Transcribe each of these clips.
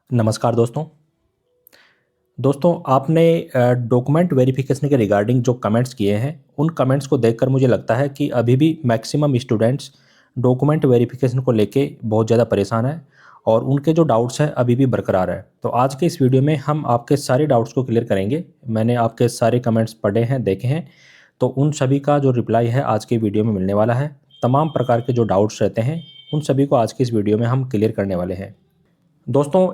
नमस्कार दोस्तों। आपने डॉक्यूमेंट वेरिफिकेशन के रिगार्डिंग जो कमेंट्स किए हैं, उन कमेंट्स को देखकर मुझे लगता है कि अभी भी मैक्सिमम स्टूडेंट्स डॉक्यूमेंट वेरिफिकेशन को लेके बहुत ज़्यादा परेशान हैं और उनके जो डाउट्स हैं अभी भी बरकरार है। तो आज के इस वीडियो में हम आपके सारे डाउट्स को क्लियर करेंगे। मैंने आपके सारे कमेंट्स पढ़े हैं, देखे हैं, तो उन सभी का जो रिप्लाई है आज के वीडियो में मिलने वाला है। तमाम प्रकार के जो डाउट्स रहते हैं उन सभी को आज के इस वीडियो में हम क्लियर करने वाले हैं।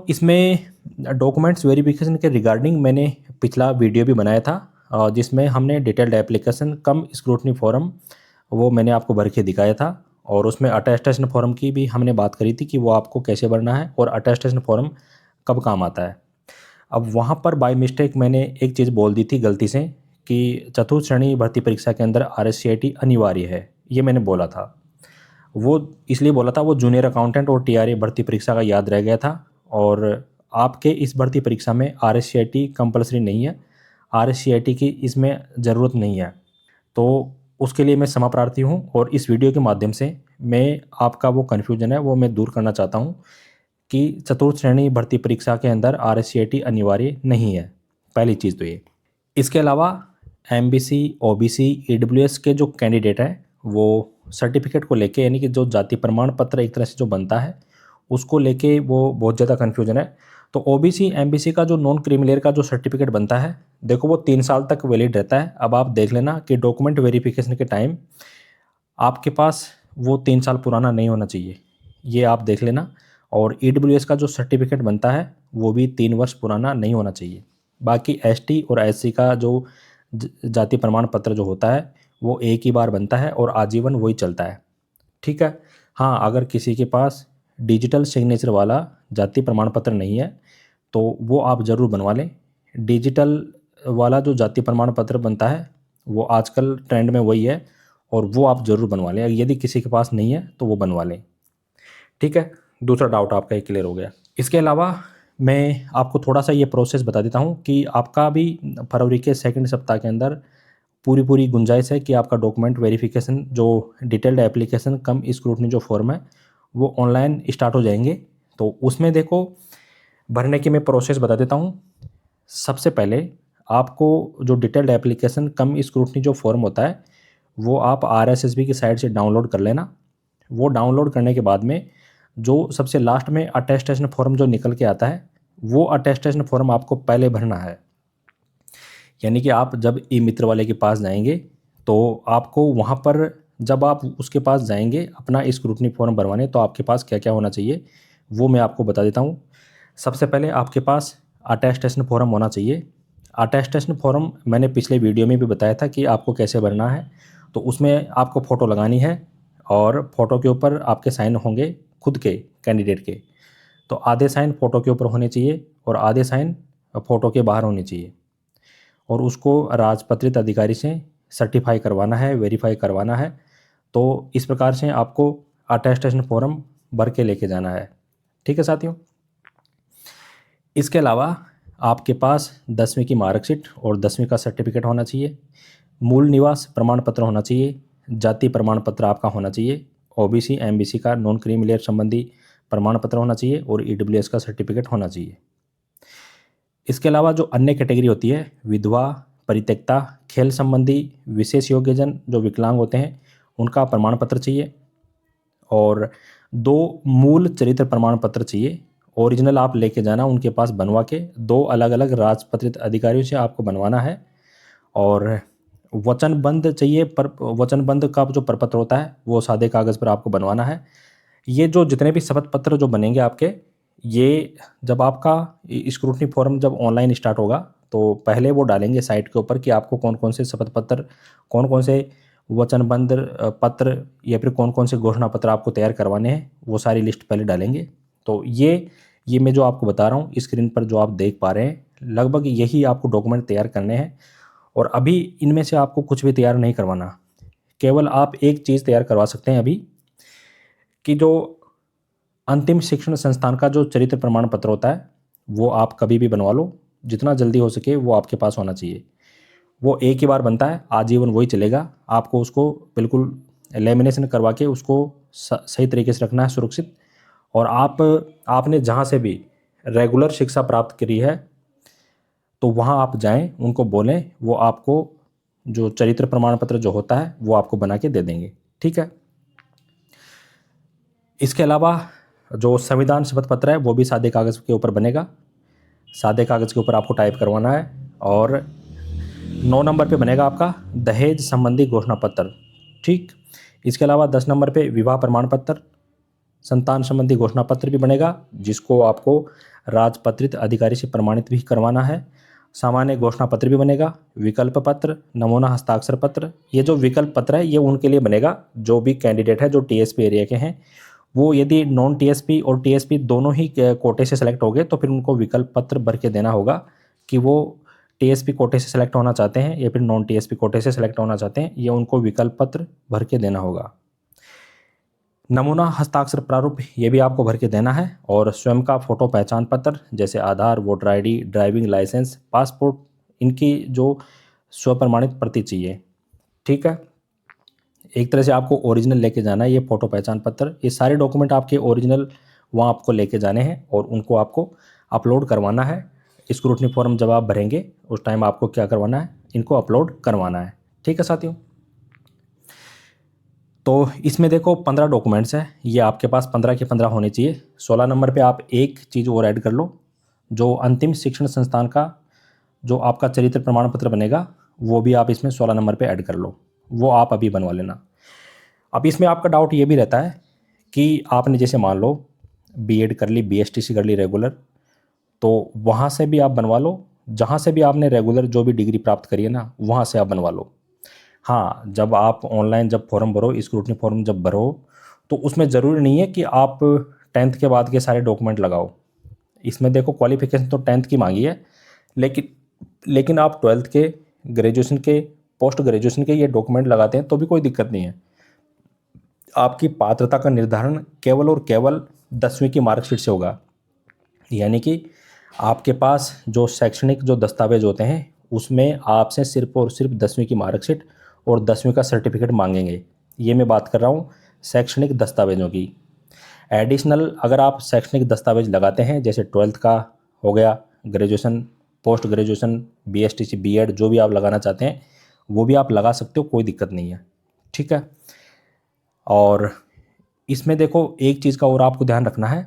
इसमें डॉक्यूमेंट्स वेरिफिकेशन के रिगार्डिंग मैंने पिछला वीडियो भी बनाया था, जिसमें हमने डिटेल्ड एप्लीकेशन कम स्क्रूटनी फॉर्म वो मैंने आपको भर के दिखाया था और उसमें अटेस्टेशन फॉर्म की भी हमने बात करी थी कि वो आपको कैसे भरना है और अटेस्टेशन फॉर्म कब काम आता है। अब वहाँ पर बाय मिस्टेक मैंने एक चीज़ बोल दी थी गलती से कि चतुर्थ श्रेणी भर्ती परीक्षा के अंदर RSCIT अनिवार्य है, ये मैंने बोला था। वो इसलिए बोला था, वो जूनियर अकाउंटेंट और TRA भर्ती परीक्षा का याद रह गया था। और आपके इस भर्ती परीक्षा में RSCIT कंपलसरी नहीं है, RSCIT की इसमें ज़रूरत नहीं है। तो उसके लिए मैं क्षमा प्रार्थी हूँ और इस वीडियो के माध्यम से मैं आपका वो कन्फ्यूजन है वो मैं दूर करना चाहता हूँ कि चतुर्थ श्रेणी भर्ती परीक्षा के अंदर RSCIT अनिवार्य नहीं है। पहली चीज़ तो ये। इसके अलावा MBC, OBC, EWS के जो कैंडिडेट हैं वो सर्टिफिकेट को लेके, यानी कि जो जाति प्रमाण पत्र एक तरह से जो बनता है उसको लेके वो बहुत ज़्यादा कन्फ्यूजन है। तो OBC, MBC का जो नॉन क्रीमी का जो सर्टिफिकेट बनता है, देखो वो 3 साल तक वैलिड रहता है। अब आप देख लेना कि डॉक्यूमेंट वेरिफिकेशन के टाइम आपके पास वो 3 साल पुराना नहीं होना चाहिए, ये आप देख लेना। और EWS का जो सर्टिफिकेट बनता है वो भी 3 वर्ष पुराना नहीं होना चाहिए। बाकी ST और SC का जो जाति प्रमाण पत्र जो होता है वो एक ही बार बनता है और आजीवन वही चलता है। ठीक है। हाँ, अगर किसी के पास डिजिटल सिग्नेचर वाला जाति प्रमाण पत्र नहीं है तो वो आप ज़रूर बनवा लें। डिजिटल वाला जो जाति प्रमाण पत्र बनता है वो आजकल ट्रेंड में वही है और वो आप ज़रूर बनवा लें। यदि किसी के पास नहीं है तो वो बनवा लें। ठीक है, दूसरा डाउट आपका ये क्लियर हो गया। इसके अलावा मैं आपको थोड़ा सा ये प्रोसेस बता देता हूँ कि आपका भी फरवरी के सेकंड सप्ताह के अंदर पूरी गुंजाइश है कि आपका डॉक्यूमेंट वेरिफिकेशन जो डिटेल्ड एप्लीकेशन कम स्क्रूटनी जो फॉर्म है वो ऑनलाइन स्टार्ट हो जाएंगे। तो उसमें देखो, भरने की मैं प्रोसेस बता देता हूँ। सबसे पहले आपको जो डिटेल्ड एप्लीकेशन कम स्क्रूटनी जो फॉर्म होता है वो आप RSSB की साइट से डाउनलोड कर लेना। वो डाउनलोड करने के बाद में जो सबसे लास्ट में अटेस्टेशन फॉर्म जो निकल के आता है वो अटेस्टेशन फॉर्म आपको पहले भरना है। यानी कि आप जब ई मित्र वाले के पास जाएंगे तो आपको वहाँ पर जब आप उसके पास जाएंगे अपना स्क्रूटनी फॉर्म भरवाने, तो आपके पास क्या क्या होना चाहिए वो मैं आपको बता देता हूँ। सबसे पहले आपके पास अटेस्टेशन फॉर्म होना चाहिए। अटेस्टेशन फॉर्म मैंने पिछले वीडियो में भी बताया था कि आपको कैसे भरना है। तो उसमें आपको फ़ोटो लगानी है और फ़ोटो के ऊपर आपके साइन होंगे खुद के, कैंडिडेट के। तो आधे साइन फ़ोटो के ऊपर होने चाहिए और आधे साइन फ़ोटो के बाहर होने चाहिए और उसको राजपत्रित अधिकारी से सर्टिफाई करवाना है, वेरीफाई करवाना है। तो इस प्रकार से आपको अटेस्टेशन फॉर्म भर के लेके जाना है। ठीक है साथियों। इसके अलावा आपके पास 10वीं की मार्कशीट और 10वीं का सर्टिफिकेट होना चाहिए। मूल निवास प्रमाण पत्र होना चाहिए। जाति प्रमाण पत्र आपका होना चाहिए। OBC, MBC का नॉन क्रीमी लेयर संबंधी प्रमाण पत्र होना चाहिए और EWS का सर्टिफिकेट होना चाहिए। इसके अलावा जो अन्य कैटेगरी होती है, विधवा, परित्यक्ता, खेल संबंधी विशेष योग्यजन जो विकलांग होते हैं उनका प्रमाण पत्र चाहिए और 2 मूल चरित्र प्रमाण पत्र चाहिए। ओरिजिनल आप लेके जाना उनके पास बनवा के, 2 अलग अलग राजपत्रित अधिकारियों से आपको बनवाना है। और वचनबंध चाहिए, पर वचनबंध का जो प्रपत्र होता है वो सादे कागज़ पर आपको बनवाना है। ये जो जितने भी शपथ पत्र जो बनेंगे आपके, ये जब आपका स्क्रूटनी फॉर्म जब ऑनलाइन स्टार्ट होगा तो पहले वो डालेंगे साइट के ऊपर कि आपको कौन कौन से शपथ पत्र, कौन कौन से वचनबंध पत्र या फिर कौन कौन से घोषणा पत्र आपको तैयार करवाने हैं, वो सारी लिस्ट पहले डालेंगे। तो ये मैं जो आपको बता रहा हूँ स्क्रीन पर जो आप देख पा रहे हैं, लगभग यही आपको डॉक्यूमेंट तैयार करने हैं। और अभी इनमें से आपको कुछ भी तैयार नहीं करवाना। केवल आप एक चीज़ तैयार करवा सकते हैं अभी, कि जो अंतिम शिक्षण संस्थान का जो चरित्र प्रमाण पत्र होता है वो आप कभी भी बनवा लो, जितना जल्दी हो सके वो आपके पास होना चाहिए। वो एक ही बार बनता है, आजीवन वही चलेगा। आपको उसको बिल्कुल लेमिनेशन करवा के उसको सही तरीके से रखना है, सुरक्षित। और आपने जहाँ से भी रेगुलर शिक्षा प्राप्त करी है तो वहाँ आप जाएं, उनको बोलें, वो आपको जो चरित्र प्रमाण पत्र जो होता है वो आपको बना के दे देंगे। ठीक है। इसके अलावा जो संविधान शपथ पत्र है वो भी सादे कागज़ के ऊपर बनेगा। सादे कागज़ के ऊपर आपको टाइप करवाना है। और 9 नंबर पे बनेगा आपका दहेज संबंधी घोषणा पत्र। ठीक। इसके अलावा 10 नंबर पे विवाह प्रमाण पत्र, संतान संबंधी घोषणा पत्र भी बनेगा, जिसको आपको राजपत्रित अधिकारी से प्रमाणित भी करवाना है। सामान्य घोषणा पत्र भी बनेगा, विकल्प पत्र, नमूना हस्ताक्षर पत्र। ये जो विकल्प पत्र है ये उनके लिए बनेगा जो भी कैंडिडेट है जो टीएसपी एरिया के हैं। वो यदि नॉन टीएसपी और टीएसपी दोनों ही कोटे से सेलेक्ट हो गए तो फिर उनको विकल्प पत्र भर के देना होगा कि वो टीएसपी कोटे से सेलेक्ट होना चाहते हैं या फिर नॉन टीएसपी कोटे से सेलेक्ट होना चाहते हैं, ये उनको विकल्प पत्र भर के देना होगा। नमूना हस्ताक्षर प्रारूप ये भी आपको भर के देना है। और स्वयं का फोटो पहचान पत्र जैसे Aadhaar, voter ID, driving licence, passport, इनकी जो स्वप्रमाणित प्रति चाहिए। ठीक है। एक तरह से आपको ओरिजिनल लेके जाना है, ये फ़ोटो पहचान पत्र, ये सारे डॉक्यूमेंट आपके ओरिजिनल वहाँ आपको लेके जाने हैं और उनको आपको अपलोड करवाना है। स्क्रूटनी फॉर्म जब आप भरेंगे उस टाइम आपको क्या करवाना है, इनको अपलोड करवाना है। ठीक है साथियों। तो इसमें देखो 15 डॉक्यूमेंट्स हैं, ये आपके पास 15 के 15 होने चाहिए। 16 नंबर पे आप एक चीज़ और ऐड कर लो, जो अंतिम शिक्षण संस्थान का जो आपका चरित्र प्रमाण पत्र बनेगा वो भी आप इसमें 16 नंबर पे ऐड कर लो, वो आप अभी बनवा लेना। अब इसमें आपका डाउट ये भी रहता है कि आपने जैसे मान लो बीएड कर ली, बीएसटीसी कर ली रेगुलर, तो वहाँ से भी आप बनवा लो, जहाँ से भी आपने रेगुलर जो भी डिग्री प्राप्त करी है ना वहाँ से आप बनवा लो। हाँ, जब आप ऑनलाइन जब फॉर्म भरो, स्क्रूटनी फॉर्म जब भरो, तो उसमें ज़रूरी नहीं है कि आप 10th के बाद के सारे डॉक्यूमेंट लगाओ। इसमें देखो क्वालिफिकेशन तो 10th की मांगी है, लेकिन आप 12th के, ग्रेजुएशन के, पोस्ट ग्रेजुएशन के ये डॉक्यूमेंट लगाते हैं तो भी कोई दिक्कत नहीं है। आपकी पात्रता का निर्धारण केवल और केवल 10वीं की मार्कशीट से होगा। यानी कि आपके पास जो शैक्षणिक जो दस्तावेज होते हैं उसमें आपसे सिर्फ और सिर्फ 10वीं की मार्कशीट और 10वीं का सर्टिफिकेट मांगेंगे। ये मैं बात कर रहा हूँ शैक्षणिक दस्तावेज़ों की। एडिशनल अगर आप शैक्षणिक दस्तावेज लगाते हैं जैसे 12th का हो गया, graduation, post graduation, BSTC, BEd, जो भी आप लगाना चाहते हैं वो भी आप लगा सकते हो, कोई दिक्कत नहीं है। ठीक है। और इसमें देखो एक चीज़ का और आपको ध्यान रखना है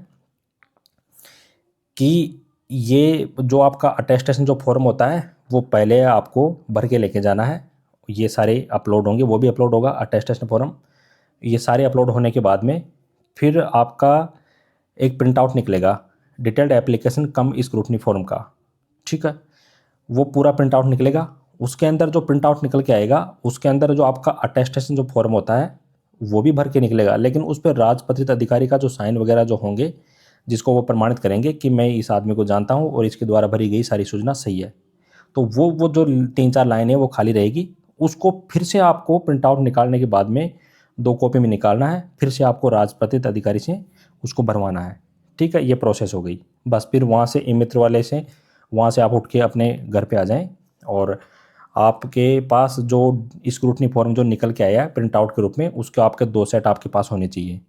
कि ये जो आपका अटेस्टेशन जो फॉर्म होता है वो पहले आपको भर के लेके जाना है। ये सारे अपलोड होंगे, वो भी अपलोड होगा अटेस्टेशन फॉर्म। ये सारे अपलोड होने के बाद में फिर आपका एक प्रिंट आउट निकलेगा डिटेल्ड एप्लीकेशन कम स्क्रूटनी फॉर्म का। ठीक है। वो पूरा प्रिंट आउट निकलेगा। उसके अंदर जो प्रिंट आउट निकल के आएगा उसके अंदर जो आपका अटेस्टेशन जो फॉर्म होता है वो भी भर के निकलेगा, लेकिन उस पर राजपत्रित अधिकारी का जो साइन वगैरह जो होंगे जिसको वो प्रमाणित करेंगे कि मैं इस आदमी को जानता हूँ और इसके द्वारा भरी गई सारी सूचना सही है, तो वो जो 3-4 लाइनें वो खाली रहेगी। उसको फिर से आपको प्रिंट आउट निकालने के बाद में 2 कॉपी में निकालना है, फिर से आपको राजपत्रित अधिकारी से उसको भरवाना है। ठीक है। ये प्रोसेस हो गई। बस फिर वहाँ से ई मित्र वाले से वहाँ से आप उठ के अपने घर पे आ जाएं और आपके पास जो स्क्रूटनी फॉर्म जो निकल के आया है प्रिंट आउट के रूप में उसके आपके 2 सेट आपके पास होने चाहिए।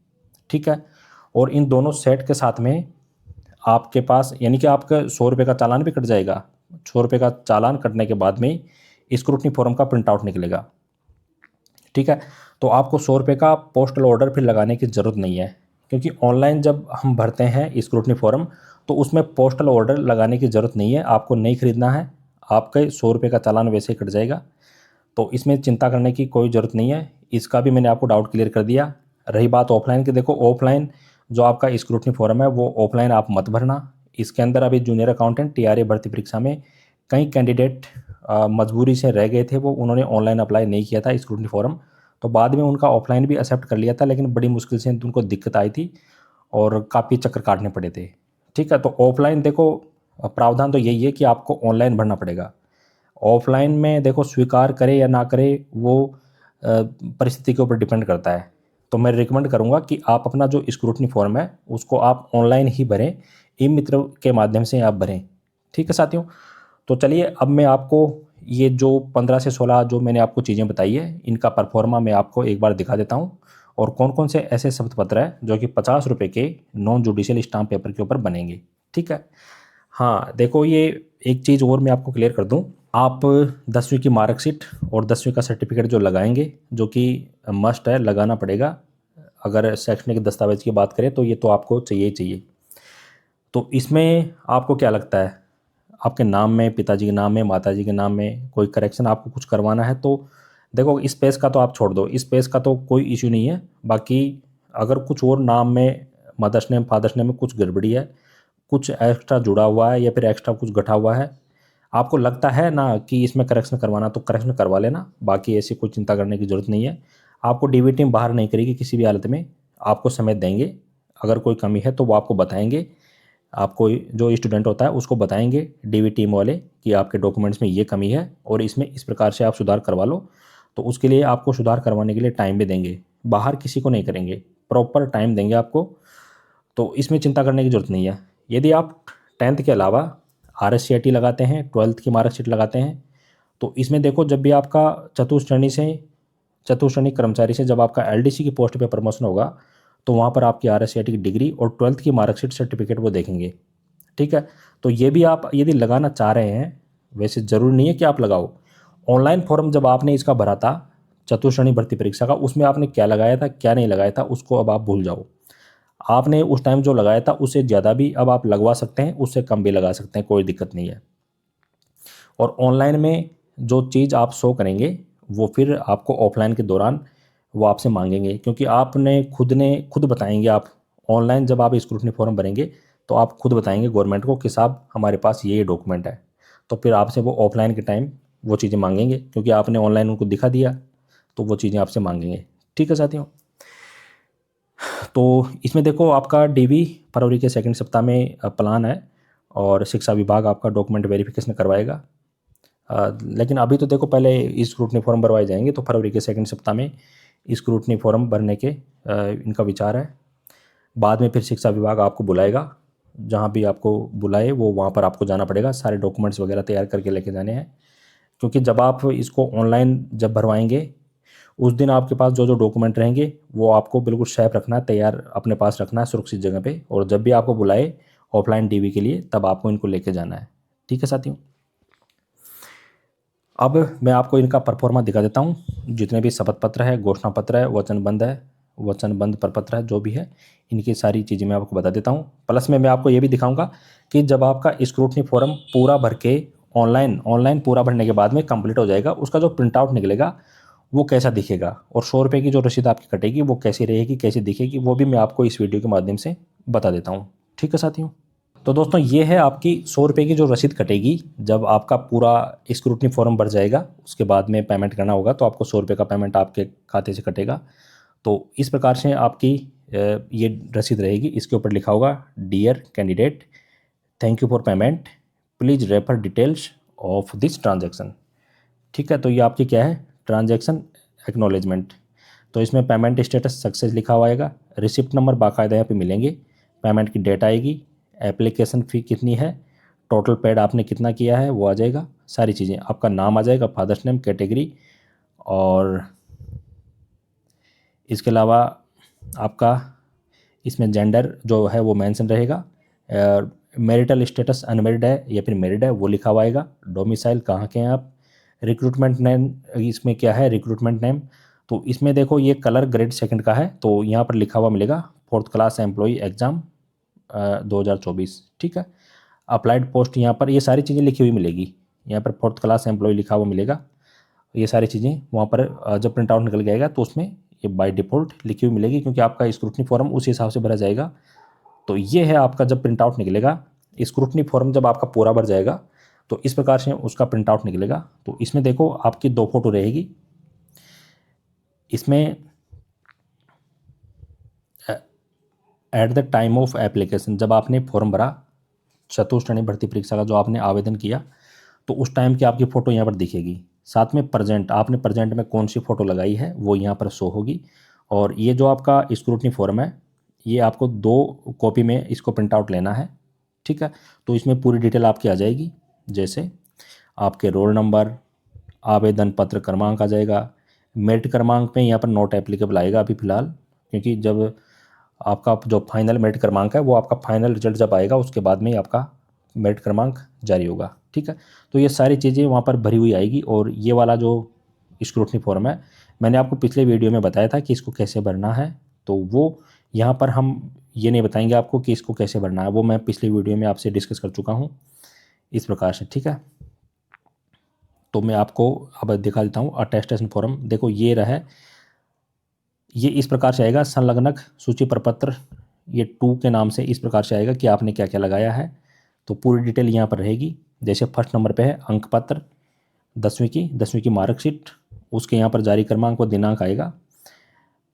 ठीक है। और इन दोनों सेट के साथ में आपके पास यानी कि आपका 100 रुपये का चालान भी कट जाएगा। 100 रुपये का चालान कटने के बाद में स्क्रूटनी फॉर्म का प्रिंट आउट निकलेगा। ठीक है। तो आपको 100 रुपये का पोस्टल ऑर्डर फिर लगाने की ज़रूरत नहीं है, क्योंकि ऑनलाइन जब हम भरते हैं स्क्रूटनी फॉर्म तो उसमें पोस्टल ऑर्डर लगाने की ज़रूरत नहीं है, आपको नहीं खरीदना है। आपके 100 रुपये का चालान वैसे ही कट जाएगा, तो इसमें चिंता करने की कोई ज़रूरत नहीं है। इसका भी मैंने आपको डाउट क्लियर कर दिया। रही बात ऑफलाइन की, देखो ऑफलाइन जो आपका स्क्रूटनी फॉर्म है वो ऑफलाइन आप मत भरना। इसके अंदर अभी जूनियर अकाउंटेंट टीआरए भर्ती परीक्षा में कई कैंडिडेट मजबूरी से रह गए थे, वो उन्होंने ऑनलाइन अप्लाई नहीं किया था स्क्रूटनी फॉर्म, तो बाद में उनका ऑफलाइन भी एक्सेप्ट कर लिया था, लेकिन बड़ी मुश्किल से उनको दिक्कत आई थी और काफ़ी चक्कर काटने पड़े थे। ठीक है। तो ऑफलाइन देखो प्रावधान तो यही है कि आपको ऑनलाइन भरना पड़ेगा। ऑफलाइन में देखो स्वीकार करे या ना करे वो परिस्थिति के ऊपर डिपेंड करता है। तो मैं रिकमेंड करूंगा कि आप अपना जो स्क्रूटनी फॉर्म है उसको आप ऑनलाइन ही भरें, ई मित्र के माध्यम से आप भरें। ठीक है साथियों। तो चलिए अब मैं आपको ये जो 15 से 16 जो मैंने आपको चीज़ें बताई है इनका परफॉर्मा मैं आपको एक बार दिखा देता हूँ और कौन कौन से ऐसे शपथ पत्र है जो कि 50 रुपये के नॉन जुडिशियल स्टाम्प पेपर के ऊपर बनेंगे। ठीक है। हाँ देखो, ये एक चीज़ और मैं आपको क्लियर कर दूं, आप 10वीं की मार्कशीट और 10वीं का सर्टिफिकेट जो लगाएंगे, जो कि मस्ट है, लगाना पड़ेगा। अगर शैक्षणिक दस्तावेज की बात करें तो ये तो आपको चाहिए ही चाहिए। तो इसमें आपको क्या लगता है, आपके नाम में, पिताजी के नाम में, माताजी के नाम में कोई करेक्शन आपको कुछ करवाना है तो देखो, स्पेस का तो आप छोड़ दो, स्पेस का तो कोई इशू नहीं है। बाकी अगर कुछ और नाम में, मदर्स नेम फादर्स नेम में कुछ गड़बड़ी है, कुछ एक्स्ट्रा जुड़ा हुआ है या फिर एक्स्ट्रा कुछ घटा हुआ है, आपको लगता है ना कि इसमें करेक्शन करवाना, तो करेक्शन करवा लेना। बाकी ऐसी कोई चिंता करने की ज़रूरत नहीं है। आपको डीबी टीम बाहर नहीं करेगी किसी भी हालत में, आपको समय देंगे। अगर कोई कमी है तो वो आपको बताएंगे, आपको जो स्टूडेंट होता है उसको बताएंगे डीबी टीम वाले कि आपके डॉक्यूमेंट्स में ये कमी है और इसमें इस प्रकार से आप सुधार करवा लो। तो उसके लिए आपको सुधार करवाने के लिए टाइम भी देंगे, बाहर किसी को नहीं करेंगे, प्रॉपर टाइम देंगे आपको। तो इसमें चिंता करने की ज़रूरत नहीं है। यदि आप 10th के अलावा RSCIT लगाते हैं, 12th की मार्कशीट लगाते हैं, तो इसमें देखो, जब भी आपका चतुश्रेणी कर्मचारी से जब आपका LDC की पोस्ट पे प्रमोशन होगा, तो वहाँ पर आपकी RSCIT की डिग्री और 12th की मार्कशीट सर्टिफिकेट वो देखेंगे। ठीक है। तो ये भी आप यदि लगाना चाह रहे हैं, वैसे ज़रूरी नहीं है कि आप लगाओ। ऑनलाइन फॉर्म जब आपने इसका भरा था चतुश्रेणी भर्ती परीक्षा का, उसमें आपने क्या लगाया था क्या नहीं लगाया था उसको अब आप भूल जाओ। आपने उस टाइम जो लगाया था उससे ज़्यादा भी अब आप लगवा सकते हैं, उससे कम भी लगा सकते हैं, कोई दिक्कत नहीं है। और ऑनलाइन में जो चीज़ आप शो करेंगे वो फिर आपको ऑफलाइन के दौरान वो आपसे मांगेंगे, क्योंकि आपने खुद बताएंगे। आप ऑनलाइन जब आप स्क्रूटनी फॉर्म भरेंगे तो आप खुद बताएंगे गवर्नमेंट को कि साहब हमारे पास ये डॉक्यूमेंट है, तो फिर आपसे वो ऑफलाइन के टाइम वो चीज़ें मांगेंगे, क्योंकि आपने ऑनलाइन उनको दिखा दिया तो वो चीज़ें आपसे मांगेंगे। ठीक है साथियों। तो इसमें देखो, आपका DV फरवरी के सेकंड सप्ताह में प्लान है और शिक्षा विभाग आपका डॉक्यूमेंट वेरिफिकेशन करवाएगा। लेकिन अभी तो देखो, पहले स्क्रूटनी फॉर्म भरवाए जाएंगे, तो फरवरी के सेकंड सप्ताह में स्क्रूटनी फॉर्म भरने के इनका विचार है। बाद में फिर शिक्षा विभाग आपको बुलाएगा, जहाँ भी आपको बुलाए वो वहाँ पर आपको जाना पड़ेगा, सारे डॉक्यूमेंट्स वगैरह तैयार करके लेके जाने हैं। क्योंकि जब आप इसको ऑनलाइन जब भरवाएंगे, उस दिन आपके पास जो जो डॉक्यूमेंट रहेंगे वो आपको बिल्कुल सेफ रखना है, तैयार अपने पास रखना है सुरक्षित जगह पे, और जब भी आपको बुलाए ऑफलाइन DV के लिए तब आपको इनको लेके जाना है। ठीक है साथियों। अब मैं आपको इनका परफॉर्मा दिखा देता हूँ। जितने भी शपथ पत्र है, घोषणा पत्र है, वचनबंध प्रपत्र है, जो भी है, इनकी सारी चीज़ें मैं आपको बता देता हूँ। प्लस में मैं आपको ये भी दिखाऊंगा कि जब आपका स्क्रूटनी फॉर्म पूरा भर के ऑनलाइन पूरा भरने के बाद में कंप्लीट हो जाएगा, उसका जो प्रिंट आउट निकलेगा वो कैसा दिखेगा, और 100 रुपये की जो रसीद आपकी कटेगी वो कैसी रहेगी, कैसी दिखेगी, वो भी मैं आपको इस वीडियो के माध्यम से बता देता हूँ। ठीक है साथियों। तो दोस्तों, ये है आपकी 100 रुपये की जो रसीद कटेगी जब आपका पूरा स्क्रूटनी फॉर्म भर जाएगा। उसके बाद में पेमेंट करना होगा तो आपको 100 रुपये का पेमेंट आपके खाते से कटेगा। तो इस प्रकार से आपकी ये रसीद रहेगी। इसके ऊपर लिखा होगा, dear candidate, thank you for payment, please refer details of this transaction. ठीक है। तो ये आपकी क्या है, ट्रांजैक्शन एक्नॉलेजमेंट। तो इसमें पेमेंट स्टेटस सक्सेस लिखा हुआ आएगा, रिसिप्ट नंबर बाकायदा यहाँ पे मिलेंगे, पेमेंट की डेट आएगी, एप्लीकेशन फ़ी कितनी है, टोटल पेड आपने कितना किया है वो आ जाएगा, सारी चीज़ें, आपका नाम आ जाएगा, फादर्स नेम, कैटेगरी, और इसके अलावा आपका इसमें जेंडर जो है वो मेंशन रहेगा। मैरिटल स्टेटस अनमेरिड है या फिर मैरिड है वो लिखा हुआ आएगा। डोमिसाइल कहाँ के हैं आप। रिक्रूटमेंट नेम, इसमें क्या है, रिक्रूटमेंट नेम। तो इसमें देखो, ये कलर ग्रेड सेकंड का है, तो यहाँ पर लिखा हुआ मिलेगा 4th क्लास एम्प्लॉय एग्ज़ाम 2024। ठीक है। अप्लाइड पोस्ट, यहाँ पर ये सारी चीज़ें लिखी हुई मिलेगी। यहाँ पर 4th क्लास एम्प्लॉय लिखा हुआ मिलेगा। ये सारी चीज़ें वहाँ पर जब प्रिंट आउट निकल जाएगा तो उसमें ये बाय डिफ़ॉल्ट लिखी हुई मिलेगी, क्योंकि आपका स्क्रूटनी फॉर्म उसी हिसाब से भरा जाएगा। तो ये है आपका जब प्रिंट आउट निकलेगा, स्क्रूटनी फॉर्म जब आपका पूरा भर जाएगा तो इस प्रकार से उसका प्रिंट आउट निकलेगा। तो इसमें देखो, आपकी 2 फोटो रहेगी। इसमें at the time of application, जब आपने फॉर्म भरा चतुश्रेणी भर्ती परीक्षा का, जो आपने आवेदन किया, तो उस टाइम की आपकी फ़ोटो यहाँ पर दिखेगी। साथ में प्रेजेंट, आपने प्रेजेंट में कौन सी फ़ोटो लगाई है वो यहाँ पर शो होगी। और ये जो आपका स्क्रूटनी फॉर्म है, ये आपको 2 कॉपी में इसको प्रिंट आउट लेना है। ठीक है। तो इसमें पूरी डिटेल आपकी आ जाएगी, जैसे आपके रोल नंबर, आवेदन पत्र क्रमांक आ जाएगा। मेरिट क्रमांक में यहाँ पर नॉट एप्लीकेबल आएगा अभी फ़िलहाल, क्योंकि जब आपका जो फाइनल मेरिट क्रमांक है वो आपका फाइनल रिजल्ट जब आएगा उसके बाद में ही आपका मेरिट क्रमांक जारी होगा। ठीक है, तो ये सारी चीज़ें वहाँ पर भरी हुई आएगी। और ये वाला जो स्क्रूटनी फॉर्म है, मैंने आपको पिछले वीडियो में बताया था कि इसको कैसे भरना है, तो वो यहाँ पर हम ये नहीं बताएंगे आपको कि इसको कैसे भरना है, वो मैं पिछले वीडियो में आपसे डिस्कस कर चुका हूँ इस प्रकार से। ठीक है, तो मैं आपको अब दिखा देता हूँ अटेस्टेशन फॉर्म। देखो ये रहा, ये इस प्रकार से आएगा, संलग्नक सूची प्रपत्र, ये 2 के नाम से इस प्रकार से आएगा कि आपने क्या क्या लगाया है। तो पूरी डिटेल यहाँ पर रहेगी। जैसे फर्स्ट नंबर पे है अंक पत्र 10वीं की मार्कशीट, उसके यहाँ पर जारी क्रमांक व दिनांक आएगा।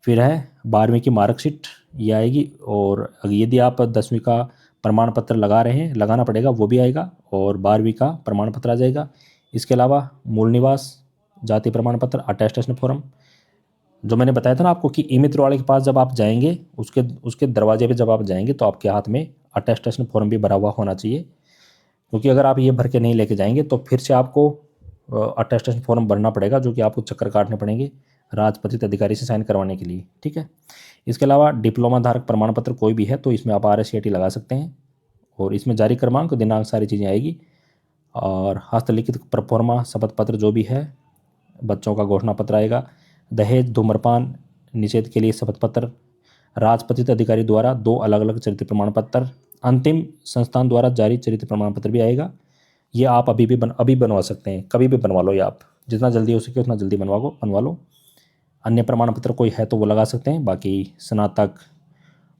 फिर है 12वीं की मार्कशीट ये आएगी, और यदि आप 10वीं का प्रमाण पत्र लगा रहे हैं, लगाना पड़ेगा, वो भी आएगा, और 12वीं का प्रमाण पत्र आ जाएगा। इसके अलावा मूल निवास, जाति प्रमाण पत्र, अटेस्टेशन फॉर्म, जो मैंने बताया था ना आपको कि ई मित्र वाले के पास जब आप जाएंगे, उसके उसके दरवाजे पे जब आप जाएंगे तो आपके हाथ में अटेस्टेशन फॉर्म भी भरा हुआ होना चाहिए। क्योंकि अगर आप ये भर के नहीं लेके जाएंगे तो फिर से आपको अटेस्टेशन फॉर्म भरना पड़ेगा, जो कि आपको चक्कर काटने पड़ेंगे राजपत्रित अधिकारी से साइन करवाने के लिए। ठीक है, इसके अलावा डिप्लोमा धारक प्रमाण पत्र कोई भी है तो इसमें आप RSCT लगा सकते हैं, और इसमें जारी क्रमांक, दिनांक, सारी चीज़ें आएगी। और हस्तलिखित प्रोफार्मा शपथ पत्र जो भी है, बच्चों का घोषणा पत्र आएगा, दहेज धूम्रपान निषेध के लिए शपथ पत्र, राजपत्रित अधिकारी द्वारा 2 अलग अलग चरित्र प्रमाण पत्र, अंतिम संस्थान द्वारा जारी चरित्र प्रमाण पत्र भी आएगा। ये आप अभी बनवा सकते हैं, कभी भी बनवा लो, ये आप जितना जल्दी हो सके उतना जल्दी बनवा लो। अन्य प्रमाण पत्र कोई है तो वो लगा सकते हैं, बाकी स्नातक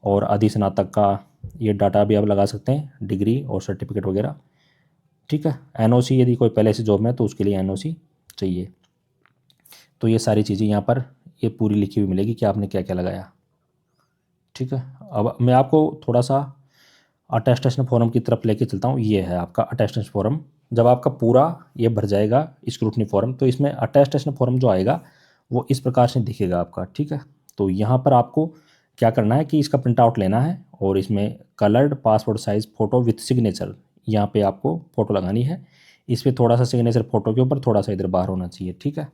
और अधिस्नातक का ये डाटा भी आप लगा सकते हैं, डिग्री और सर्टिफिकेट वगैरह। ठीक है, NOC, यदि कोई पहले से जॉब में है तो उसके लिए NOC चाहिए। तो ये सारी चीज़ें यहाँ पर ये पूरी लिखी हुई मिलेगी कि आपने क्या क्या लगाया। ठीक है, अब मैं आपको थोड़ा सा अटेस्टेशन फॉर्म की तरफ लेके चलता हूँ। ये है आपका अटेस्टेशन फॉर्म। जब आपका पूरा ये भर जाएगा स्क्रूटनी फॉर्म, तो इसमें अटेस्टेशन फॉर्म जो आएगा वो इस प्रकार से दिखेगा आपका। ठीक है, तो यहाँ पर आपको क्या करना है कि इसका प्रिंट आउट लेना है, और इसमें coloured passport size photo with signature, यहाँ पे आपको फ़ोटो लगानी है। इस पर थोड़ा सा सिग्नेचर फ़ोटो के ऊपर थोड़ा सा इधर बाहर होना चाहिए। ठीक है,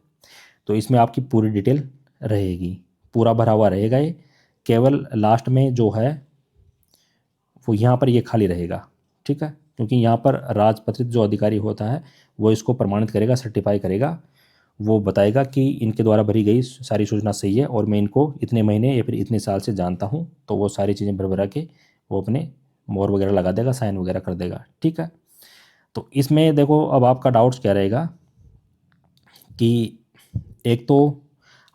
तो इसमें आपकी पूरी डिटेल रहेगी, पूरा भरा हुआ रहेगा ये। केवल लास्ट में जो है वो यहाँ पर ये खाली रहेगा। ठीक है, क्योंकि यहाँ पर राजपत्रित जो अधिकारी होता है वो इसको प्रमाणित करेगा, सर्टिफाई करेगा, वो बताएगा कि इनके द्वारा भरी गई सारी सूचना सही है और मैं इनको इतने महीने या फिर इतने साल से जानता हूँ। तो वो सारी चीज़ें भर भरा के वो अपने मोहर वगैरह लगा देगा, साइन वगैरह कर देगा। ठीक है, तो इसमें देखो अब आपका डाउट्स क्या रहेगा कि एक तो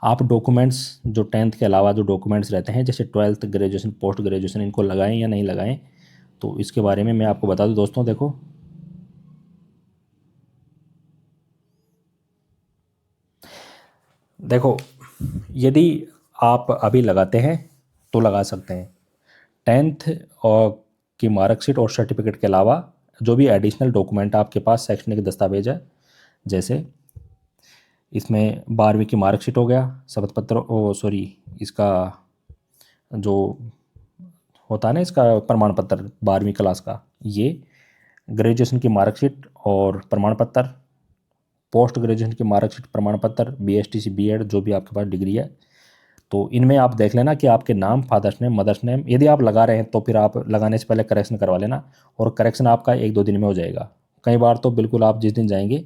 आप डॉक्यूमेंट्स जो 10th के अलावा जो डॉक्यूमेंट्स रहते हैं, जैसे 12th, ग्रेजुएशन, पोस्ट ग्रेजुएशन, इनको लगाएं या नहीं लगाएं। तो इसके बारे में मैं आपको बता दूं दोस्तों। देखो यदि आप अभी लगाते हैं तो लगा सकते हैं। 10th और की मार्कशीट और सर्टिफिकेट के अलावा जो भी एडिशनल डॉक्यूमेंट आपके पास शैक्षणिक दस्तावेज है, जैसे इसमें 12वीं की मार्कशीट हो गया, शपथ पत्र, इसका जो होता है ना, इसका प्रमाण पत्र 12वीं क्लास का, ये ग्रेजुएशन की मार्कशीट और प्रमाण पत्र, पोस्ट ग्रेजुएशन की मार्कशीट, प्रमाण पत्र, BSTC B.Ed जो भी आपके पास डिग्री है, तो इनमें आप देख लेना कि आपके नाम, फादर्स नेम, मदर्स नेम, यदि आप लगा रहे हैं तो फिर आप लगाने से पहले करेक्शन करवा लेना, और करेक्शन आपका 1-2 दिन में हो जाएगा। कई बार तो बिल्कुल आप जिस दिन जाएंगे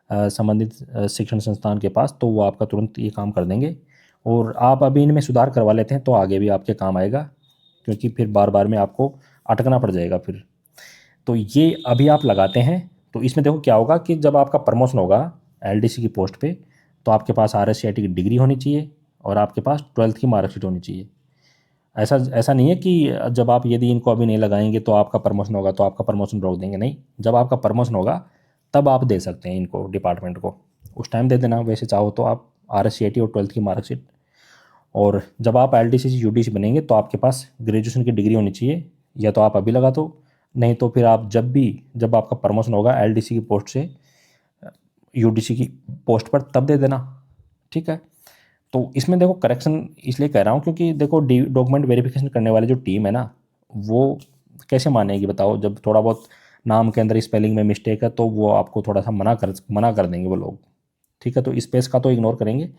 संबंधित शिक्षण संस्थान के पास, तो वो आपका तुरंत ये काम कर देंगे। और आप अभी इनमें सुधार करवा लेते हैं तो आगे भी आपके काम आएगा, क्योंकि फिर बार बार में आपको अटकना पड़ जाएगा फिर। तो ये अभी आप लगाते हैं तो इसमें देखो क्या होगा कि जब आपका प्रमोशन होगा LDC की पोस्ट पे, तो आपके पास RSCT की डिग्री होनी चाहिए और आपके पास 12th की मार्कशीट होनी चाहिए। ऐसा ऐसा नहीं है कि जब आप यदि इनको अभी नहीं लगाएंगे तो आपका प्रमोशन होगा तो आपका प्रमोशन रोक देंगे, नहीं। जब आपका प्रमोशन होगा तब आप दे सकते हैं इनको, डिपार्टमेंट को उस टाइम दे देना। वैसे चाहो तो आप RSCT और 12th की मार्कशीट, और जब आप LDC से UDC बनेंगे तो आपके पास ग्रेजुएशन की डिग्री होनी चाहिए, या तो आप अभी लगा दो, नहीं तो फिर आप जब आपका प्रमोशन होगा LDC की पोस्ट से UDC की पोस्ट पर, तब दे देना। ठीक है, तो इसमें देखो करेक्शन इसलिए कह रहा हूँ क्योंकि देखो डॉक्यूमेंट वेरिफिकेशन करने वाली जो टीम है ना, वो कैसे मानेगी बताओ। जब थोड़ा बहुत नाम के अंदर स्पेलिंग में मिस्टेक है तो वो आपको थोड़ा सा मना कर देंगे वो लोग। ठीक है, तो स्पेस का तो इग्नोर करेंगे,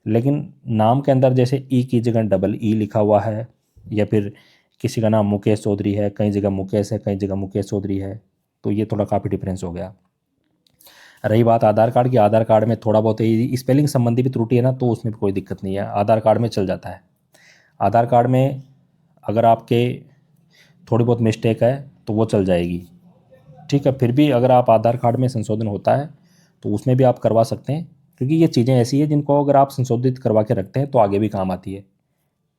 लेकिन नाम के अंदर जैसे ई की जगह डबल ई लिखा हुआ है, या फिर किसी का नाम मुकेश चौधरी है, कई जगह मुकेश है, कई जगह मुकेश चौधरी है, तो ये थोड़ा काफ़ी डिफरेंस हो गया। रही बात आधार कार्ड की, आधार कार्ड में थोड़ा बहुत स्पेलिंग संबंधी भी त्रुटि है ना, तो उसमें भी कोई दिक्कत नहीं है, आधार कार्ड में चल जाता है। आधार कार्ड में अगर आपके थोड़ी बहुत मिस्टेक है तो वो चल जाएगी, ठीक है। फिर भी अगर आप आधार कार्ड में संशोधन होता है तो उसमें भी आप करवा सकते हैं, क्योंकि ये चीज़ें ऐसी है जिनको अगर आप संशोधित करवा के रखते हैं तो आगे भी काम आती है,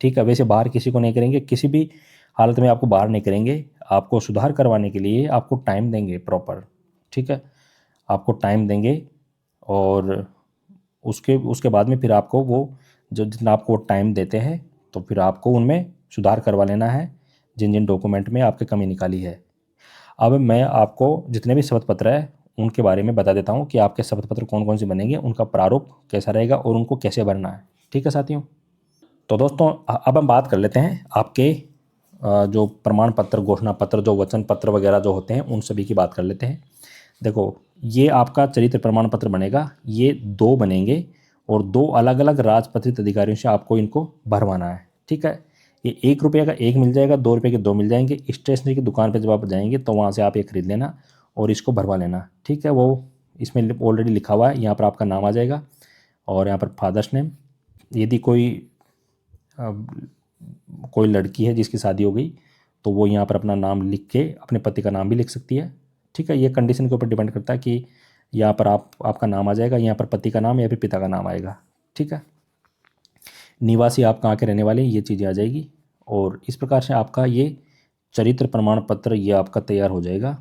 ठीक है। वैसे बाहर किसी को नहीं करेंगे, किसी भी हालत में आपको बाहर नहीं करेंगे, आपको सुधार करवाने के लिए आपको टाइम देंगे प्रॉपर, ठीक है। आपको टाइम देंगे और उसके उसके बाद में फिर आपको वो जो जितना आपको टाइम देते हैं तो फिर आपको उनमें सुधार करवा लेना है, जिन जिन डॉक्यूमेंट में आपकी कमी निकाली है। अब मैं आपको जितने भी शपथ पत्र है उनके बारे में बता देता हूँ कि आपके शपथ पत्र कौन कौन से बनेंगे, उनका प्रारूप कैसा रहेगा और उनको कैसे भरना है, ठीक है साथियों। तो दोस्तों अब हम बात कर लेते हैं आपके जो प्रमाण पत्र, घोषणा पत्र, जो वचन पत्र वगैरह जो होते हैं उन सभी की बात कर लेते हैं। देखो, ये आपका चरित्र प्रमाण पत्र बनेगा, ये 2 बनेंगे और 2 अलग अलग राजपत्रित अधिकारियों से आपको इनको भरवाना है, ठीक है। ये 1 रुपये का एक मिल जाएगा, 2 रुपये के 2 मिल जाएंगे। स्टेशनरी की दुकान पर जब आप जाएंगे तो वहाँ से आप ये खरीद लेना और इसको भरवा लेना, ठीक है। वो इसमें ऑलरेडी लिखा हुआ है, यहाँ पर आपका नाम आ जाएगा और यहाँ पर फादर्स नेम। यदि कोई लड़की है जिसकी शादी हो गई तो वो यहाँ पर अपना नाम लिख के अपने पति का नाम भी लिख सकती है, ठीक है। ये कंडीशन के ऊपर डिपेंड करता है कि यहाँ पर आपका नाम आ जाएगा, यहाँ पर पति का नाम या फिर पिता का नाम आएगा, ठीक है। निवासी आप कहाँ के रहने वाले हैं ये चीज़ें आ जाएगी और इस प्रकार से आपका ये चरित्र प्रमाण पत्र ये आपका तैयार हो जाएगा।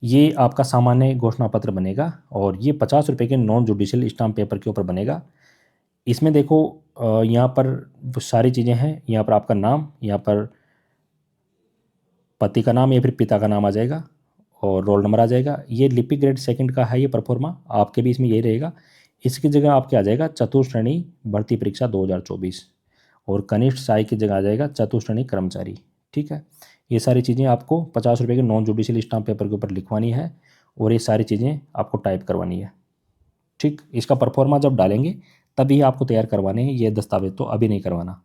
ये आपका सामान्य घोषणा पत्र बनेगा और ये 50 रुपये के नॉन जुडिशियल स्टाम्प पेपर के ऊपर बनेगा। इसमें देखो यहाँ पर सारी चीज़ें हैं, यहाँ पर आपका नाम, यहाँ पर पति का नाम या फिर पिता का नाम आ जाएगा और रोल नंबर आ जाएगा। ये लिपि ग्रेड सेकंड का है, ये परफॉर्मा आपके भी इसमें यही रहेगा। इसकी जगह आपके आ जाएगा चतुश्रेणी भर्ती परीक्षा 2024 और कनिष्ठ सहायक की जगह आ जाएगा चतुश्रेणी कर्मचारी, ठीक है। ये सारी चीज़ें आपको 50 रुपये के नॉन जुडिशियल स्टाम्प पेपर के ऊपर लिखवानी है और ये सारी चीज़ें आपको टाइप करवानी है, ठीक। इसका परफॉर्मा जब डालेंगे तभी आपको तैयार करवाने हैं, ये दस्तावेज तो अभी नहीं करवाना,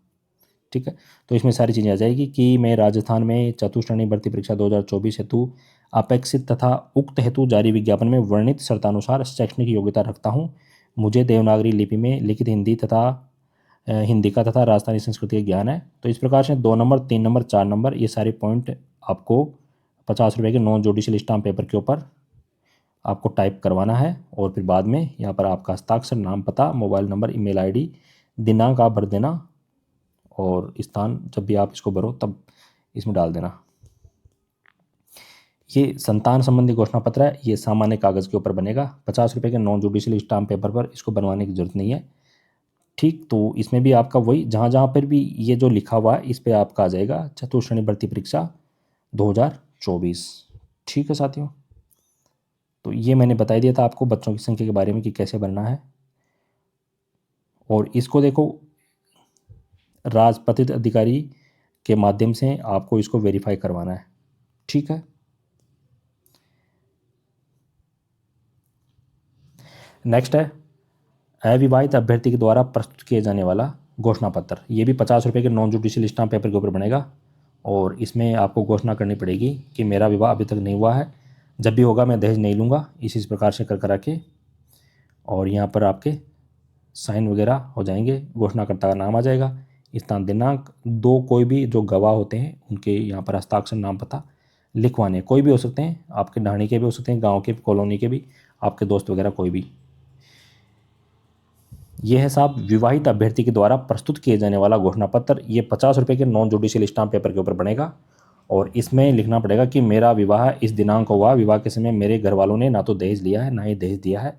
ठीक है। तो इसमें सारी चीज़ें आ जाएगी कि मैं राजस्थान में चतुश्रेणी भर्ती परीक्षा 2024 हेतु अपेक्षित तथा उक्त हेतु जारी विज्ञापन में वर्णित शर्तानुसार शैक्षणिक योग्यता रखता हूँ। मुझे देवनागरी लिपि में लिखित हिंदी का तथा राजस्थानी संस्कृति का ज्ञान है। तो इस प्रकार से 2 नंबर, 3 नंबर, 4 नंबर ये सारे पॉइंट आपको 50 रुपये के नॉन जुडिशियल स्टाम्प पेपर के ऊपर आपको टाइप करवाना है और फिर बाद में यहाँ पर आपका हस्ताक्षर, नाम, पता, मोबाइल नंबर, ईमेल आईडी, दिनांक आप भर देना और स्थान जब भी आप इसको भरो तब इसमें डाल देना। ये संतान संबंधी घोषणा पत्र है, ये सामान्य कागज़ के ऊपर बनेगा। 50 रुपये के नॉन जुडिशियल स्टाम्प पेपर पर इसको बनवाने की ज़रूरत नहीं है, ठीक। तो इसमें भी आपका वही जहाँ जहाँ पर भी ये जो लिखा हुआ है इस पर आपका आ जाएगा चतुश्रेणी भर्ती परीक्षा 2024, ठीक है साथियों। तो ये मैंने बता दिया था आपको बच्चों की संख्या के बारे में कि कैसे भरना है और इसको देखो राजपत्रित अधिकारी के माध्यम से आपको इसको वेरीफाई करवाना है, ठीक है। नेक्स्ट है अविवाहित अभ्यर्थी के द्वारा प्रस्तुत किए जाने वाला घोषणा पत्र। ये भी 50 रुपये के नॉन जुडिशियल स्टाम्प पेपर के ऊपर बनेगा और इसमें आपको घोषणा करनी पड़ेगी कि मेरा विवाह अभी तक नहीं हुआ है, जब भी होगा मैं दहेज नहीं लूँगा, इसी प्रकार से कर करा के और यहाँ पर आपके साइन वगैरह हो जाएंगे, घोषणाकर्ता का नाम आ जाएगा, स्थान, दिनांक, 2 कोई भी जो गवाह होते हैं उनके यहाँ पर हस्ताक्षर, नाम, पता लिखवाने, कोई भी हो सकते हैं, आपके ढाणी के भी हो सकते हैं, गांव के, कॉलोनी के भी, आपके दोस्त वगैरह कोई भी। यह है साहब विवाहित अभ्यर्थी के द्वारा प्रस्तुत किए जाने वाला घोषणा पत्र। ये 50 रुपये के नॉन जुडिशियल स्टाम्प पेपर के ऊपर बनेगा और इसमें लिखना पड़ेगा कि मेरा विवाह इस दिनांक को हुआ, विवाह के समय मेरे घर वालों ने ना तो दहेज लिया है ना ही दहेज दिया है।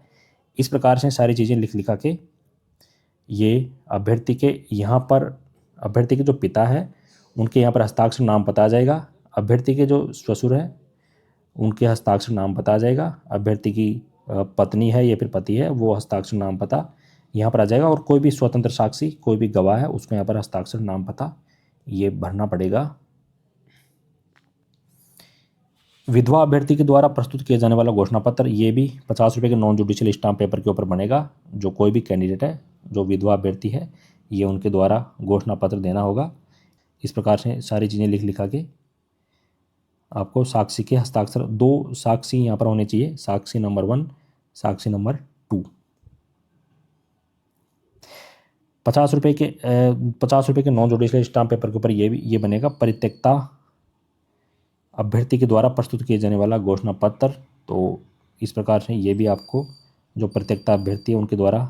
इस प्रकार से सारी चीज़ें लिखा के ये अभ्यर्थी के यहाँ पर, अभ्यर्थी के जो पिता है उनके यहाँ पर हस्ताक्षर, नाम, पता आ जाएगा। अभ्यर्थी के जो ससुर हैं उनके हस्ताक्षर, नाम, पता आ जाएगा। अभ्यर्थी की पत्नी है या फिर पति है वो हस्ताक्षर, नाम, पता यहाँ पर आ जाएगा और कोई भी स्वतंत्र साक्षी, कोई भी गवाह है उसको यहाँ पर हस्ताक्षर, नाम, पता ये भरना पड़ेगा। विधवा अभ्यर्थी के द्वारा प्रस्तुत किए जाने वाला घोषणा पत्र ये भी 50 रुपये के नॉन जुडिशियल स्टाम्प पेपर के ऊपर बनेगा। जो कोई भी कैंडिडेट है जो विधवा अभ्यर्थी है ये उनके द्वारा घोषणा पत्र देना होगा। इस प्रकार से सारी चीज़ें लिखा के आपको साक्षी के हस्ताक्षर, 2 साक्षी यहाँ पर होने चाहिए, साक्षी नंबर 1, साक्षी नंबर 2। 50 रुपये के नॉन जुडिशियल स्टाम्प पेपर के ऊपर ये बनेगा परित्यक्ता अभ्यर्थी के द्वारा प्रस्तुत किए जाने वाला घोषणा पत्र। तो इस प्रकार से ये भी आपको जो परित्यक्ता अभ्यर्थी है उनके द्वारा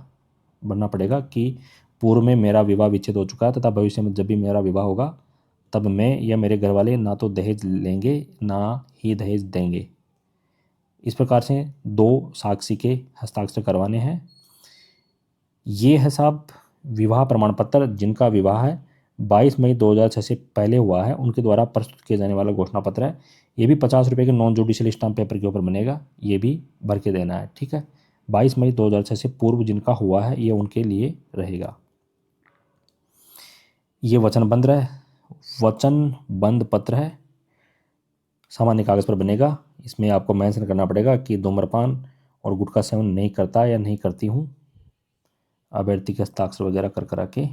बनना पड़ेगा कि पूर्व में मेरा विवाह विच्छेद हो चुका है तथा भविष्य में जब भी मेरा विवाह होगा तब मैं या मेरे घर वाले ना तो दहेज लेंगे ना ही दहेज देंगे। इस प्रकार से 2 साक्षी के हस्ताक्षर करवाने हैं। ये है साहब विवाह प्रमाण पत्र जिनका विवाह है 22 मई 2006 से पहले हुआ है, उनके द्वारा प्रस्तुत किए जाने वाला घोषणा पत्र है। ये भी 50 रुपये के नॉन जुडिशियल स्टाम्प पेपर के ऊपर बनेगा, ये भी भर के देना है। ठीक है, 22 मई 2006 से पूर्व जिनका हुआ है ये उनके लिए रहेगा। ये वचनबंध पत्र है, सामान्य कागज़ पर बनेगा। इसमें आपको मेंशन करना पड़ेगा कि धूम्रपान और गुटखा सेवन नहीं करता या नहीं करती हूँ, अभ्यर्थी के हस्ताक्षर वगैरह कर करा के।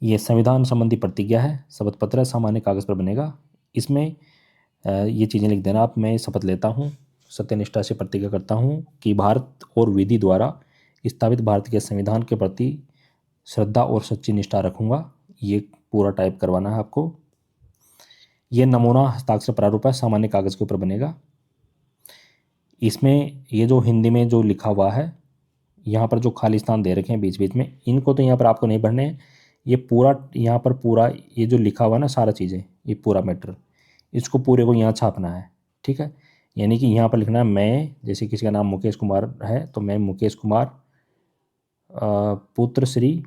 ये संविधान संबंधी प्रतिज्ञा है, शपथ पत्र है, सामान्य कागज़ पर बनेगा। इसमें ये चीज़ें लिख देना आप, मैं शपथ लेता हूँ, सत्यनिष्ठा से प्रतिज्ञा करता हूँ कि भारत और विधि द्वारा स्थापित भारत के संविधान के प्रति श्रद्धा और सच्ची निष्ठा रखूँगा। ये पूरा टाइप करवाना है आपको। ये नमूना हस्ताक्षर प्रारूप है, सामान्य कागज़ के ऊपर बनेगा। इसमें ये जो हिंदी में जो लिखा हुआ है, यहाँ पर जो खाली स्थान दे रखे हैं बीच बीच में, इनको तो यहाँ पर आपको नहीं भरने हैं। ये पूरा यहाँ पर पूरा ये जो लिखा हुआ है ना सारा चीज़ें, ये पूरा मैटर, इसको पूरे को यहाँ छापना है। ठीक है, यानी कि यहाँ पर लिखना है मैं, जैसे किसी का नाम मुकेश कुमार है तो मैं मुकेश कुमार पुत्र श्री,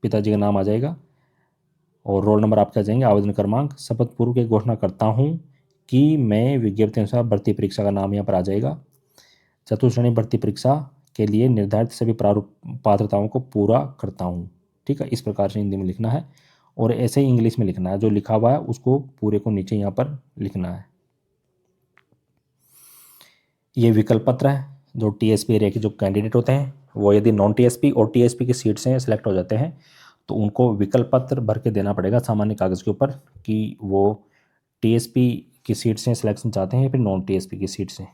पिताजी का नाम आ जाएगा और रोल नंबर आपके आ जाएंगे, आवेदन क्रमांक, शपथ पूर्व की घोषणा करता हूँ कि मैं विज्ञप्ति अनुसार भर्ती परीक्षा का नाम यहाँ पर आ जाएगा, चतुर्श्रेणी भर्ती परीक्षा के लिए निर्धारित सभी प्रारूप पात्रताओं को पूरा करता हूँ। ठीक है, इस प्रकार से हिंदी में लिखना है और ऐसे ही इंग्लिश में लिखना है, जो लिखा हुआ है उसको पूरे को नीचे यहाँ पर लिखना है। ये विकल्प पत्र है, जो टीएसपी एरिया के जो कैंडिडेट होते हैं वो यदि नॉन टीएसपी और टीएसपी की सीट से सेलेक्ट हो जाते हैं तो उनको विकल्प पत्र भर के देना पड़ेगा सामान्य कागज़ के ऊपर कि वो टीएसपी की सीट से सिलेक्शन चाहते हैं या फिर नॉन टीएसपी की सीट से।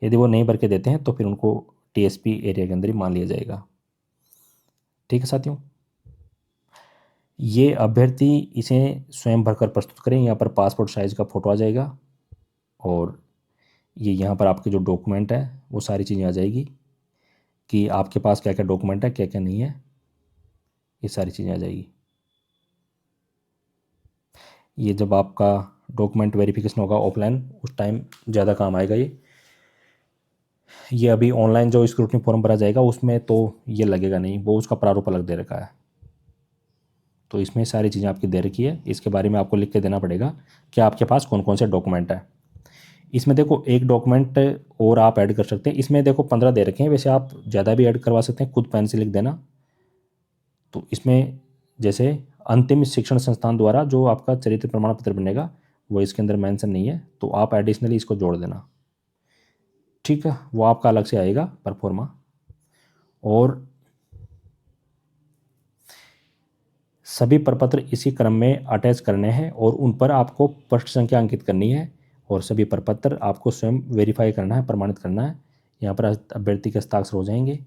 यदि वो नहीं भर के देते हैं तो फिर उनको टीएसपी एरिया के अंदर ही मान लिया जाएगा। ठीक है साथियों, ये अभ्यर्थी इसे स्वयं भरकर प्रस्तुत करें। यहाँ पर पासपोर्ट साइज़ का फ़ोटो आ जाएगा और ये यहाँ पर आपके जो डॉक्यूमेंट है वो सारी चीज़ें आ जाएगी कि आपके पास क्या क्या डॉक्यूमेंट है, क्या क्या नहीं है, ये सारी चीज़ें आ जाएगी। ये जब आपका डॉक्यूमेंट वेरिफिकेशन होगा ऑफलाइन, उस टाइम ज़्यादा काम आएगा। ये अभी ऑनलाइन जो स्क्रूटनी फॉर्म भरा जाएगा उसमें तो ये लगेगा नहीं, वो उसका प्रारूप अलग दे रखा है। तो इसमें सारी चीज़ें आपकी दे रखी है, इसके बारे में आपको लिख के देना पड़ेगा कि आपके पास कौन कौन से डॉक्यूमेंट है। इसमें देखो एक डॉक्यूमेंट और आप ऐड कर सकते हैं, इसमें देखो 15 दे रखे हैं, वैसे आप ज़्यादा भी ऐड करवा सकते हैं, खुद पेन से लिख देना। तो इसमें जैसे अंतिम शिक्षण संस्थान द्वारा जो आपका चरित्र प्रमाण पत्र बनेगा वो इसके अंदर मेंशन नहीं है, तो आप एडिशनली इसको जोड़ देना। ठीक है, वो आपका अलग से आएगा परफॉर्मा। और सभी प्रपत्र इसी क्रम में अटैच करने हैं और उन पर आपको पृष्ठ संख्या अंकित करनी है और सभी प्रपत्र आपको स्वयं वेरीफाई करना है, प्रमाणित करना है। यहाँ पर अभ्यर्थी के हस्ताक्षर हो जाएंगे।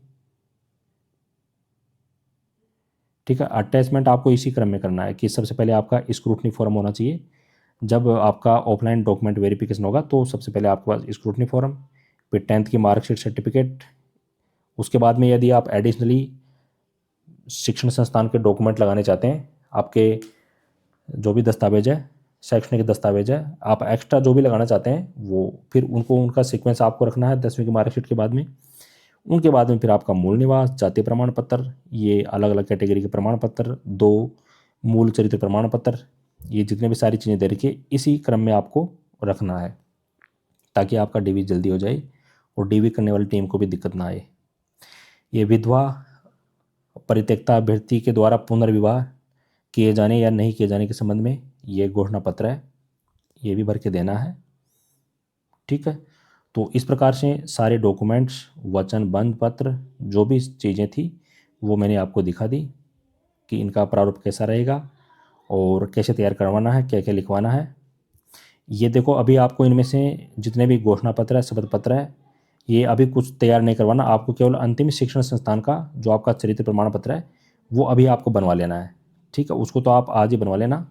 ठीक है, अटैचमेंट आपको इसी क्रम में करना है कि सबसे पहले आपका स्क्रूटनी फॉर्म होना चाहिए। जब आपका ऑफलाइन डॉक्यूमेंट वेरिफिकेशन होगा तो सबसे पहले आपके पास स्क्रूटनी फॉर्म, फिर 10th की मार्कशीट सर्टिफिकेट, उसके बाद में यदि आप एडिशनली शिक्षण संस्थान के डॉक्यूमेंट लगाने चाहते हैं, आपके जो भी दस्तावेज है, शैक्षणिक दस्तावेज है, आप एक्स्ट्रा जो भी लगाना चाहते हैं वो फिर उनको उनका सीक्वेंस आपको रखना है 10वीं की मार्कशीट के बाद में। उनके बाद में फिर आपका मूल निवास, जाति प्रमाण पत्र, ये अलग अलग कैटेगरी के प्रमाण पत्र, 2 मूल चरित्र प्रमाण पत्र, ये जितने भी सारी चीज़ें दे रखी है इसी क्रम में आपको रखना है ताकि आपका डीवी जल्दी हो जाए और डीवी करने वाली टीम को भी दिक्कत ना आए। ये विधवा परित्यक्ता अभ्यर्थी के द्वारा पुनर्विवाह किए जाने या नहीं किए जाने के संबंध में ये घोषणा पत्र है, ये भी भर के देना है। ठीक है, तो इस प्रकार से सारे डॉक्यूमेंट्स, वचनबंध पत्र, जो भी चीज़ें थी वो मैंने आपको दिखा दी कि इनका प्रारूप कैसा रहेगा और कैसे तैयार करवाना है, क्या क्या लिखवाना है। ये देखो, अभी आपको इनमें से जितने भी घोषणा पत्र है, शपथ पत्र है, ये अभी कुछ तैयार नहीं करवाना। आपको केवल अंतिम शिक्षण संस्थान का जो आपका चरित्र प्रमाण पत्र है वो अभी आपको बनवा लेना है। ठीक है, उसको तो आप आज ही बनवा लेना।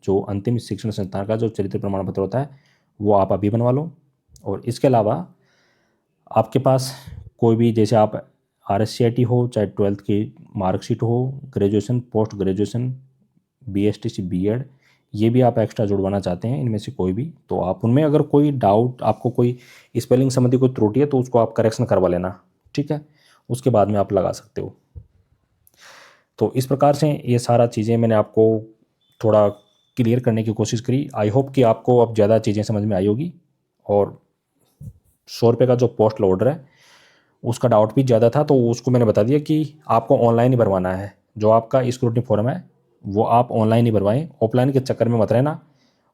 जो अंतिम शिक्षण संस्थान का जो चरित्र प्रमाण पत्र होता है वो आप अभी बनवा लो। और इसके अलावा आपके पास कोई भी, जैसे आप RSCIT हो, चाहे 12th की मार्कशीट हो, graduation, post graduation, BSTC, B.Ed, ये भी आप एक्स्ट्रा जुड़वाना चाहते हैं इनमें से कोई भी, तो आप उनमें अगर कोई डाउट, आपको कोई स्पेलिंग संबंधी कोई त्रुटि है तो उसको आप करेक्शन करवा लेना। ठीक है, उसके बाद में आप लगा सकते हो। तो इस प्रकार से ये सारा चीज़ें मैंने आपको थोड़ा क्लियर करने की कोशिश करी। आई होप कि आपको अब ज़्यादा चीज़ें समझ में आई होगी। और 100 रुपये का जो पोस्टल ऑर्डर है उसका डाउट भी ज़्यादा था, तो उसको मैंने बता दिया कि आपको ऑनलाइन ही भरवाना है। जो आपका स्क्रूटनी फॉर्म है वो आप ऑनलाइन ही भरवाएं, ऑफलाइन के चक्कर में मत रहना।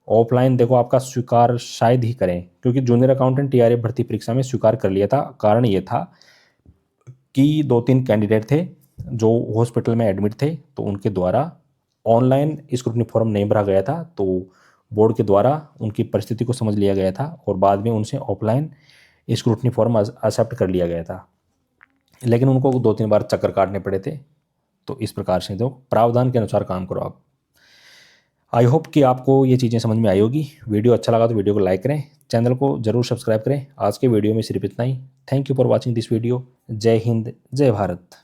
ऑफलाइन देखो आपका स्वीकार शायद ही करें, क्योंकि जूनियर अकाउंटेंट TRA भर्ती परीक्षा में स्वीकार कर लिया था। कारण ये था कि 2-3 कैंडिडेट थे जो हॉस्पिटल में एडमिट थे, तो उनके द्वारा ऑनलाइन स्क्रूटनी फॉर्म नहीं भरा गया था, तो बोर्ड के द्वारा उनकी परिस्थिति को समझ लिया गया था और बाद में उनसे ऑफलाइन स्क्रूटनी फॉर्म एक्सेप्ट कर लिया गया था। लेकिन उनको 2-3 बार चक्कर काटने पड़े थे। तो इस प्रकार से तो प्रावधान के अनुसार काम करो आप। आई होप कि आपको ये चीज़ें समझ में आई होगी। वीडियो अच्छा लगा तो वीडियो को लाइक करें, चैनल को ज़रूर सब्सक्राइब करें। आज के वीडियो में सिर्फ इतना ही। Thank you for watching this video. जय हिंद, जय भारत।